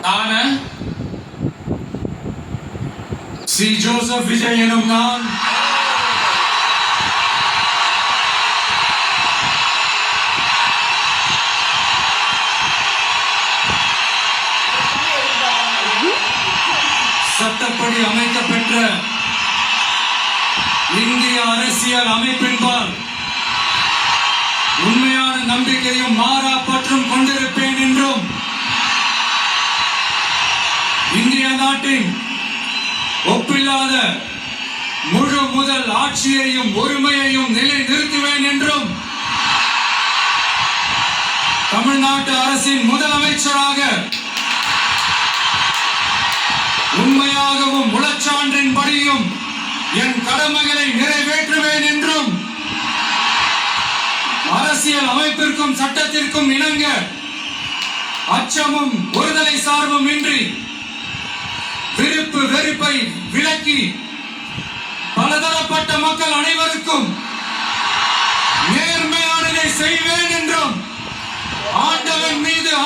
நானு C Joseph Vijay எனும் நான் சட்டப்படி அமைக்கப்பெற்ற இந்திய அரசியல் அமைப்பின்பால் உண்மையான நம்பிக்கையும் மாறா பற்றும் கொண்டிருப்பேன் என்றும் இந்திய நாட்டின் ஒப்பில்லாத முழு முதல் ஆட்சியையும் ஒருமையையும் நிலைநிறுத்துவேன் என்றும் தமிழ்நாட்டு அரசின் முதலமைச்சராக உண்மையாகவும் முழச்சான்றின்படியும் என் கடமைகளை நிறைவேற்றுவேன் என்றும் அரசியல் அமைப்பிற்கும் சட்டத்திற்கும் இணங்க அச்சமும் ஒருதலை சார்பும் இன்றி விருப்பு வெறுப்பை விலக்கி பலதரப்பட்ட மக்கள் அனைவருக்கும் நேர்மையானதை செய்வேன் என்றும் ஆண்டவன் மீது